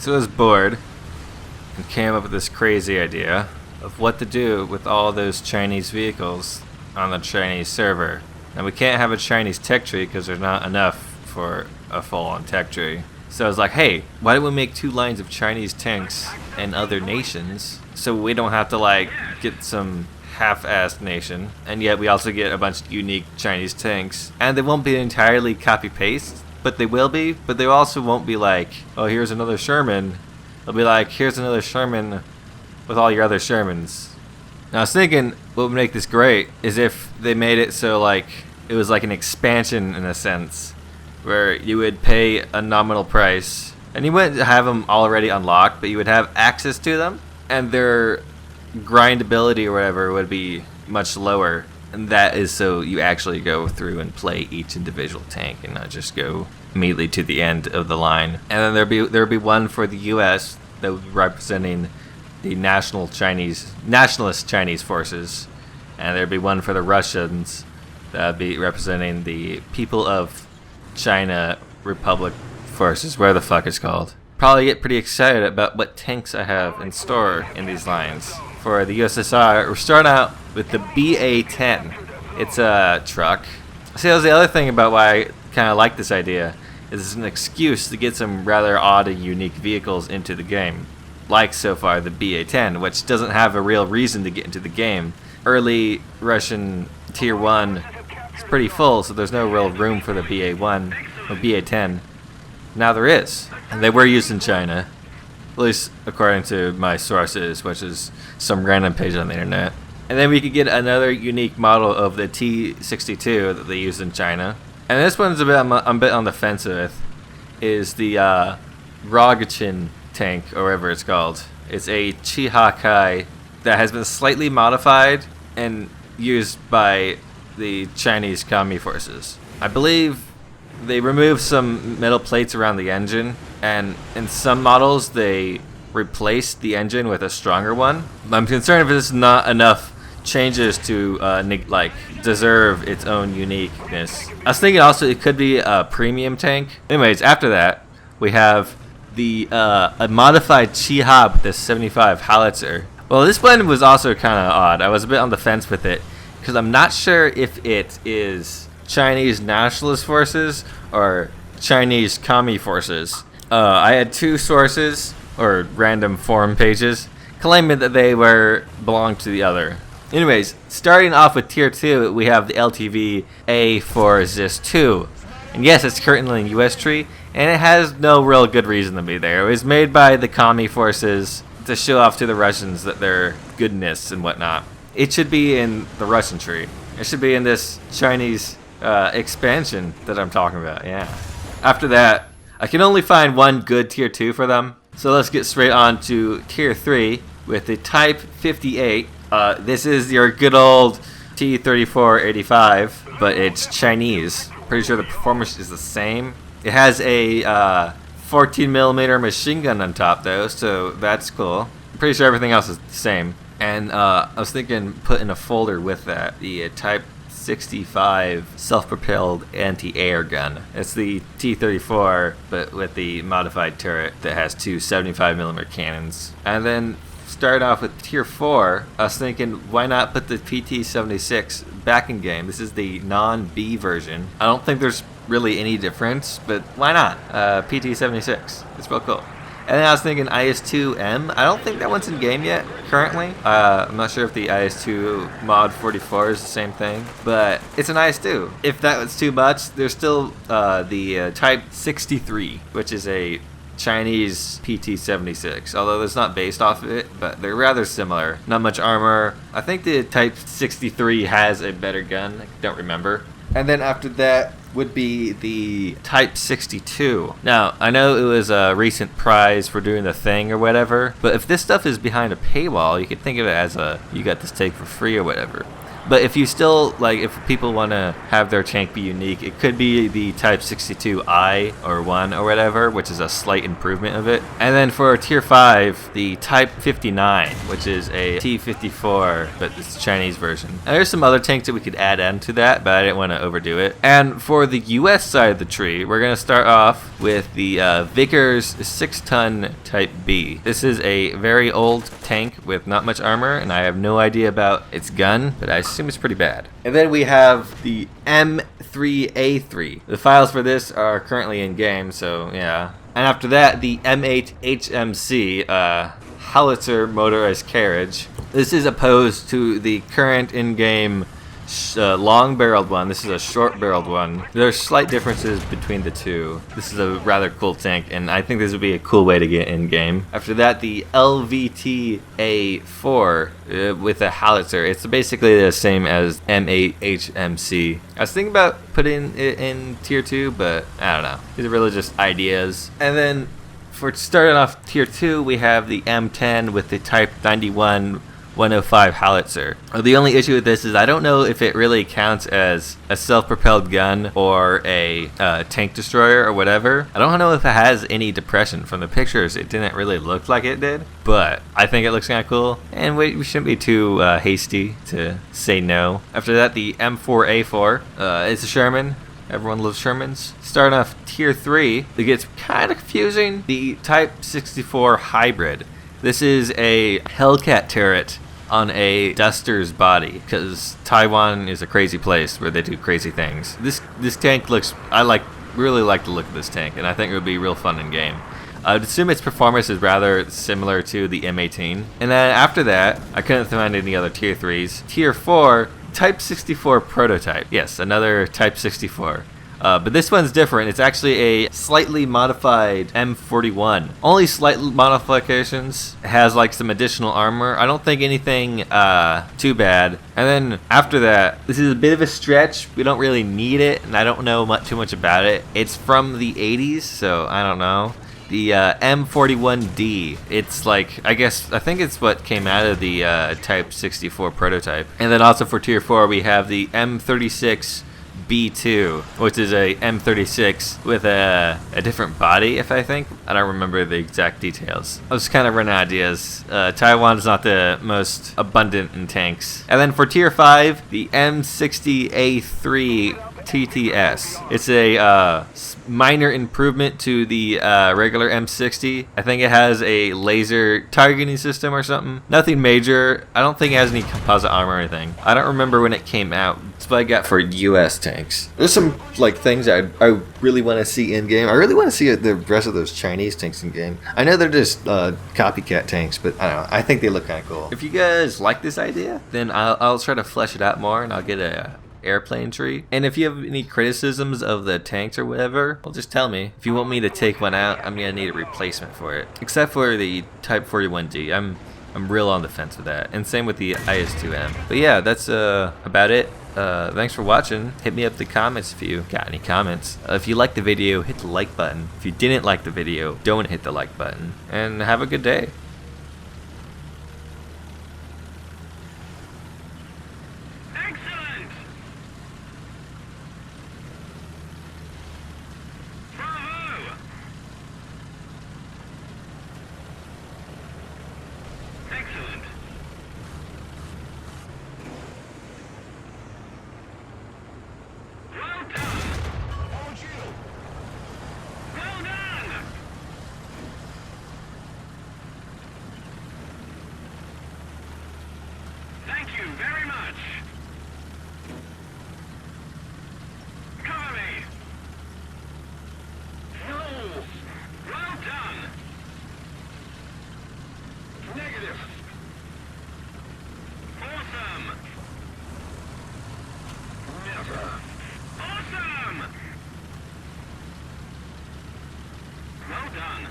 So I was bored and came up with this crazy idea of what to do with all those Chinese vehicles on the Chinese server. Now we can't have a Chinese tech tree because there's not enough for a full-on tech tree. So I was like, hey, why don't we make 2 lines of Chinese tanks and other nations so we don't have to like get some half-assed nation, and yet we also get a bunch of unique Chinese tanks, and they won't be entirely copy-paste, but they will be, but they also won't be like, oh, here's another Sherman. They'll be like, here's another Sherman with all your other Shermans. Now I was thinking what would make this great is if they made it so like it was like an expansion in a sense, where you would pay a nominal price and you wouldn't have them already unlocked, but you would have access to them, and their grindability or whatever would be much lower, and that is so you actually go through and play each individual tank and not just go immediately to the end of the line. And then there'd be one for the US that would be representing the nationalist Chinese forces, and there'd be one for the Russians that would be representing the People of China Republic forces, where the fuck it's called. Probably get pretty excited about what tanks I have in store in these lines. For the USSR, we're starting out with the BA-10. It's a truck. See, that was the other thing about why I kind of like this idea, is it's an excuse to get some rather odd and unique vehicles into the game. Like so far the BA-10, which doesn't have a real reason to get into the game. Early Russian Tier 1 is pretty full, so there's no real room for the BA-1 or BA-10. Now there is, and they were used in China. At least according to my sources, which is some random page on the internet. And then we could get another unique model of the T62 that they use in China. And this one's I'm a bit on the fence with, is the Gongchen tank, or whatever it's called. It's a Hawkeye that has been slightly modified and used by the Chinese Commie forces. I believe they removed some metal plates around the engine, and in some models they replaced the engine with a stronger one. I'm concerned if this is not enough changes to deserve its own uniqueness. I was thinking also it could be a premium tank. Anyways, after that we have the a modified Chi-Ha with the 75 Howitzer. Well, this one was also kind of odd. I was a bit on the fence with it because I'm not sure if it is Chinese nationalist forces or Chinese commie forces. I had 2 sources or random forum pages claiming that they belonged to the other. Anyways, starting off with Tier 2, we have the LTV A4 ZIS-2. And yes, it's currently in US tree, and it has no real good reason to be there. It was made by the commie forces to show off to the Russians that their goodness and whatnot. It should be in the Russian tree. It should be in this Chinese expansion that I'm talking about, yeah. After that, I can only find one good Tier 2 for them. So let's get straight on to Tier 3 with the Type 58. This is your good old T-3485, but it's Chinese. Pretty sure the performance is the same. It has a 14mm machine gun on top though, so that's cool. I'm pretty sure everything else is the same. And I was thinking put in a folder with that the Type 65 self-propelled anti-air gun. It's the T-34, but with the modified turret that has 2 75mm cannons. And then start off with Tier 4, I was thinking, why not put the PT-76 back in game? This is the non-B version. I don't think there's really any difference, but why not? PT-76, it's real cool. And then I was thinking IS-2M. I don't think that one's in game yet, currently. I'm not sure if the IS-2 mod 44 is the same thing, but it's an IS-2. If that was too much, there's still the Type 63, which is a Chinese PT-76, although it's not based off of it, but they're rather similar. Not much armor. I think the Type 63 has a better gun. I don't remember. And then after that would be the Type 62. Now, I know it was a recent prize for doing the thing or whatever, but if this stuff is behind a paywall, you could think of it as you got this take for free or whatever. But if you still, like, if people want to have their tank be unique, it could be the Type 62I or 1 or whatever, which is a slight improvement of it. And then for Tier 5, the Type 59, which is a T-54, but it's the Chinese version. And there's some other tanks that we could add into that, but I didn't want to overdo it. And for the US side of the tree, we're going to start off with the Vickers 6-ton Type B. This is a very old tank with not much armor, and I have no idea about its gun, but I assume it's pretty bad. And then we have the M60a3. The files for this are currently in game, so yeah. And after that, the M8 HMC Howitzer Motorized Carriage. This is opposed to the current in-game long-barreled one. This is a short-barreled one. There's slight differences between the two. This is a rather cool tank, and I think this would be a cool way to get in-game. After that, the LVTA4 with a Howitzer. It's basically the same as M8 HMC. I was thinking about putting it in Tier 2, but I don't know. These are really just ideas. And then for starting off Tier 2, we have the M10 with the Type 91-105 Howitzer. The only issue with this is I don't know if it really counts as a self-propelled gun or a tank destroyer or whatever. I don't know if it has any depression. From the pictures, it didn't really look like it did, but I think it looks kind of cool, and we shouldn't be too hasty to say no. After that, the M4A4. It's a Sherman. Everyone loves Shermans. Starting off Tier 3, it gets kind of confusing. The Type 64 Hybrid. This is a Hellcat turret on a Duster's body, because Taiwan is a crazy place where they do crazy things. This tank looks, really like the look of this tank, and I think it would be real fun in game. I would assume its performance is rather similar to the M18. And then after that, I couldn't find any other Tier 3s. Tier 4, Type 64 Prototype. Yes, another Type 64. But this one's different. It's actually a slightly modified M41. Only slight modifications. It has like some additional armor. I don't think anything too bad. And then after that, this is a bit of a stretch. We don't really need it, and I don't know too much about it. It's from the 80s, so I don't know. The M41D. It's like, I think it's what came out of the Type 64 prototype. And then also for Tier 4, we have the M36B2, which is a M36 with a different body, if I think. I don't remember the exact details. I was kind of running out of ideas. Taiwan's not the most abundant in tanks. And then for Tier 5, the M60a3 Tts. It's a minor improvement to the regular M60. I think it has a laser targeting system or something. Nothing major. I don't think it has any composite armor or anything. I don't remember when it came out. That's what I got for US tanks. There's some like things I really want to see in game. I really want to see the rest of those Chinese tanks in game. I know they're just copycat tanks, but I don't know. I think they look kind of cool. If you guys like this idea, then I'll try to flesh it out more, and I'll get a airplane tree. And if you have any criticisms of the tanks or whatever, well, just tell me. If you want me to take one out, I'm gonna need a replacement for it. Except for the Type 41D. I'm real on the fence with that. And same with the IS-2M. But yeah, that's about it. Thanks for watching. Hit me up in the comments if you got any comments. If you liked the video, hit the like button. If you didn't like the video, don't hit the like button. And have a good day. Thank you very much. Cover me. No. Well done. Negative. Awesome. Never. Awesome. Well done.